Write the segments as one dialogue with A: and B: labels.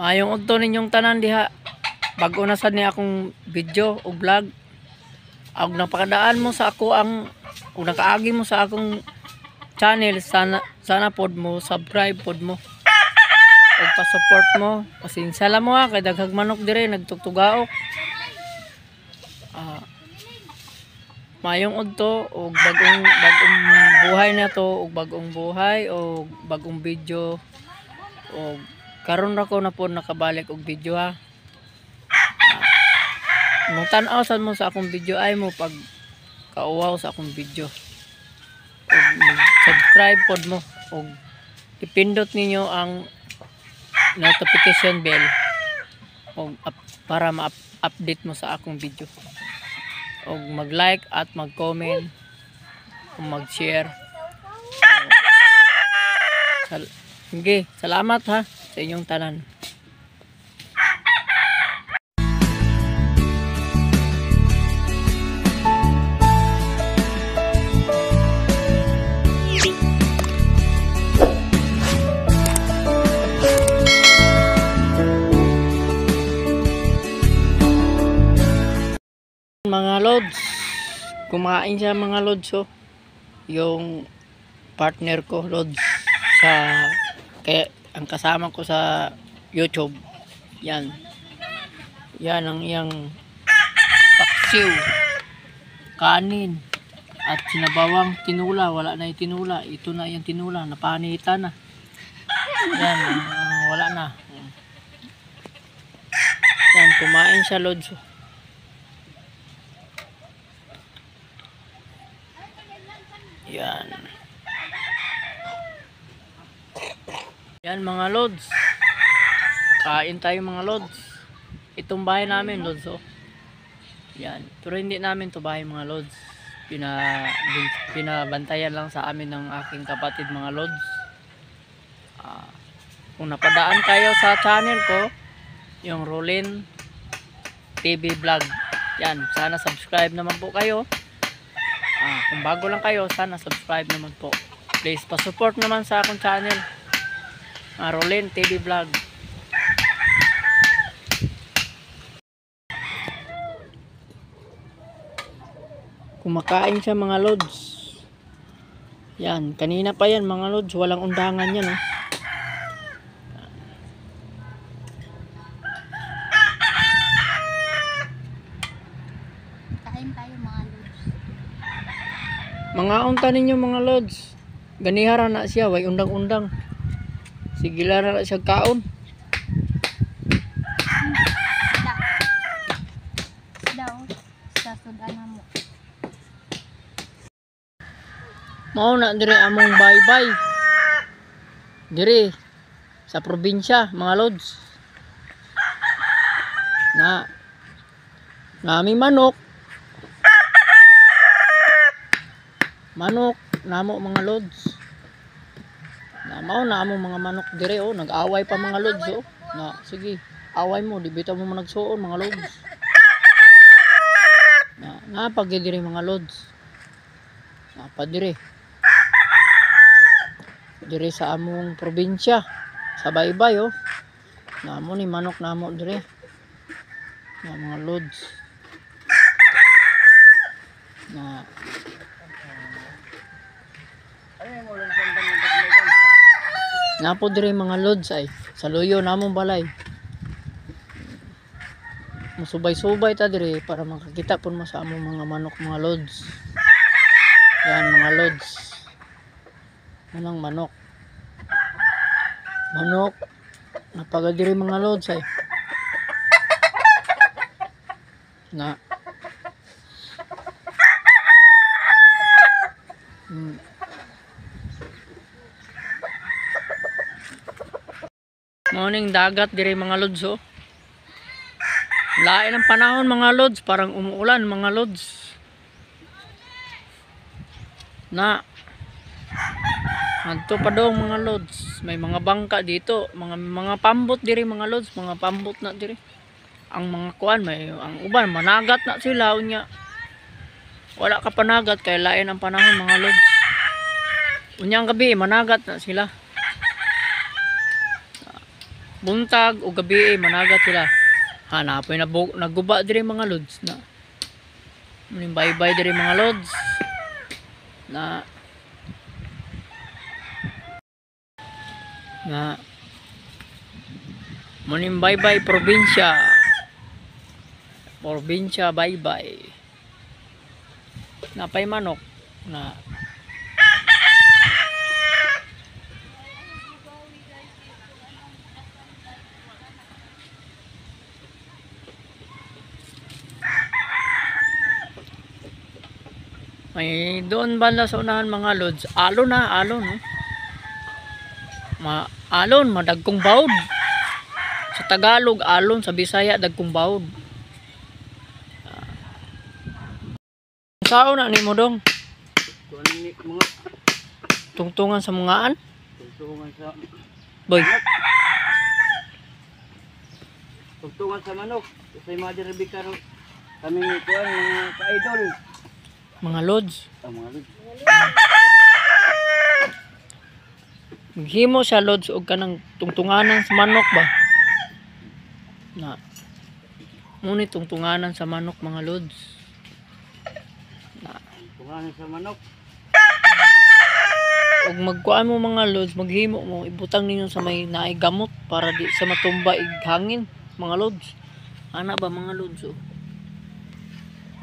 A: Maayong udto ninyong tanan diha. Bago na sad ni akong video o vlog. Og napakadaan mo sa ako ang ug nakaagi mo sa akong channel, sana pod mo subscribe pod mo. Og pa-support mo. Pasinsala mo ha kay daghag manok dire nagtugtugaok. Maayong udto og bagong buhay na to og bagong buhay og bagong video og karon ra ko na po nakabalik og video ha. Nung tan-aw sad mo sa akong video ay mo pag kauwaw sa akong video. Og subscribe pod mo og ipindot ninyo ang notification bell og para ma-update mo sa akong video. Og mag-like at mag-comment o mag-share. Sige, salamat ha sa inyong tanan. Mga lods, kumain siya mga lods oh. Yung partner ko lods sa kaya ang kasama ko sa YouTube. Yan ang iyang paksiw, kanin at sinabawang tinula. Wala na yung tinula, ito na yung tinula, napanitan na yan. Wala na yan, kumain siya lods oh. Yan mga lods, kain tayo mga lods. Itong bahay namin lods oh. Yan, pero hindi namin to bahay mga lods, pinabantayan lang sa amin ng aking kapatid mga lods. Kung napadaan kayo sa channel ko, yung Rolin TV Vlog, yan, sana subscribe naman po kayo. Kung bago lang kayo, sana subscribe naman po. Please pa-support naman sa akong channel, Rolin TV Vlog. Kumakain siya mga lods. Yan, kanina pa yan mga lods, walang undangan yan oh.
B: Kain tayo mga lods.
A: Mga unta ninyo mga lods. Ganihara na siya, way undang-undang. Sige lara na siya kaon.
B: Sa sudan mo.
A: Mao na dire among bye-bye. Dire sa probinsya mga lods. Nami manok namo mga lods. Mao na among mga manok dire oh, nag-away pa mga lods oh. Na sige, away mo, di bitaw mo nagsuon mga lods. Napag dire mga lods. Napadire. Dire sa among probinsya, sa baybay oh. Namo ni manok namo dire. Mga lods. Napo dire mga lods ay sa luyo namong balay. Musubay-subay ta dire para makakita pun mo sa among mga manok mga lods. Yan mga lods. Manang manok. Napaga dire mga lods ay. Morning dagat dire mga lods oh. Lain ang panahon mga lods, parang umuulan mga lods. Adto pa daw mga lods, may mga bangka dito, mga pambot dire mga lods, mga pambot na dire. Ang mga kuan ang uban managat na sila unya. Wala ka panagat kay lain ang panahon mga lods. Unyang gabi managat na sila. buntag o gabi managat sila. Hanapoy na naguba diri mga lods na. Muning bye-bye diri mga lods na muning bye-bye probinsya. Probinsya bye-bye. Napay manok na may doon banda sa unahan mga lods, alon na, alon no? Alon, madagkong bawd. Sa Tagalog, alon, sa Bisaya, dagkong bawd. Sao na ni mo dong?
C: Kuan ni mga
A: Tungtungan sa mungaan?
C: tungtungan sa
A: Boy,
C: tungtungan sa manok. Kasi Mother Rebecca no, kami kuan mga ka-idol.
A: mga lods.
C: Mga lod.
A: Maghimo siya lods og kanang tungtunganan sa manok ba? Na. Muni tungtunganan sa manok mga lods.
C: Tungtungan sa manok.
A: Og magkuan mo mga lods, maghimo mo ibutang ninyo sa may naay gamot para di sa matumba ig hangin mga lods. Ana ba mga lods oh?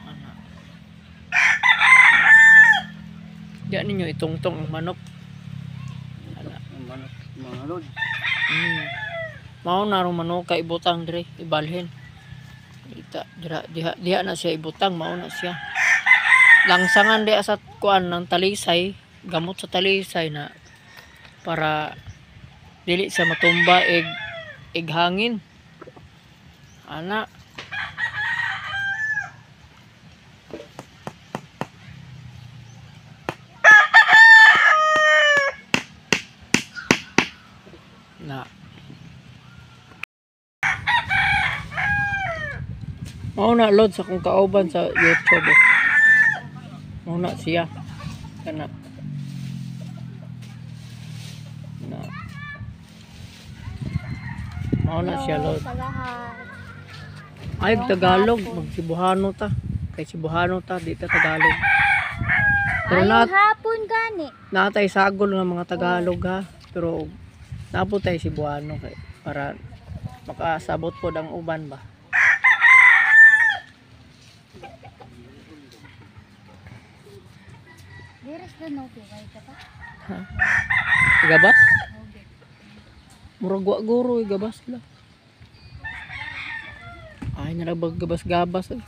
A: Ana. Diyan ninyo itungtong ang manok. Ana.
C: Ang manok mga lod.
A: Mao na ro manok kay ibutang dire ibalhin. Ita diha na siya ibutang, mao na siya. Langsangan di sa kuan ng talisay, gamot sa talisay na para dili sa matumba ig hangin. Ana. Na. Mao na load sa kung kauban sa YouTube. Mao na siya. Kana. Na. Mao na siya load.
B: Sa lahat.
A: Ay Tagalog, magsibuhano ta. Kay Sibuhano ta, di ta Tagalog. Pero
B: Ayong hapon gani.
A: natay sagol nga mga Tagalog ha. Pero napo tay Cebuano kay para makasabot po ang uban ba.
B: Diris na no kay ka pa.
A: Igabas? Murag wa guro igabas la. Ay narabag gabas-gabas eh.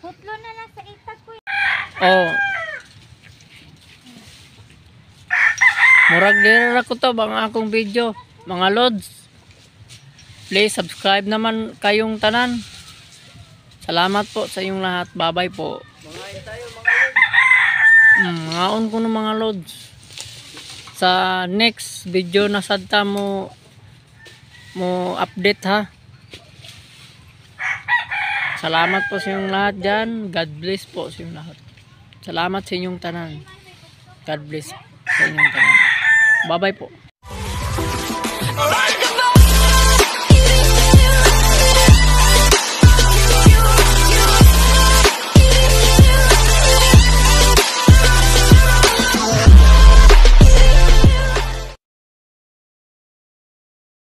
B: Putlo na lang sa itag ko.
A: Oh. Murag dira ko to bang akong video, mga lods. Please subscribe naman kayong tanan. Salamat po sa inyong lahat. Bye-bye po.
C: Mangain tayo mga lod.
A: Ngaon ko ng mga lods. Sa next video na sadta mo update ha. Salamat po sa inyong lahat dyan. God bless po sa inyong lahat. Salamat sa inyong tanan. God bless sa inyong tanan. Bye-bye po.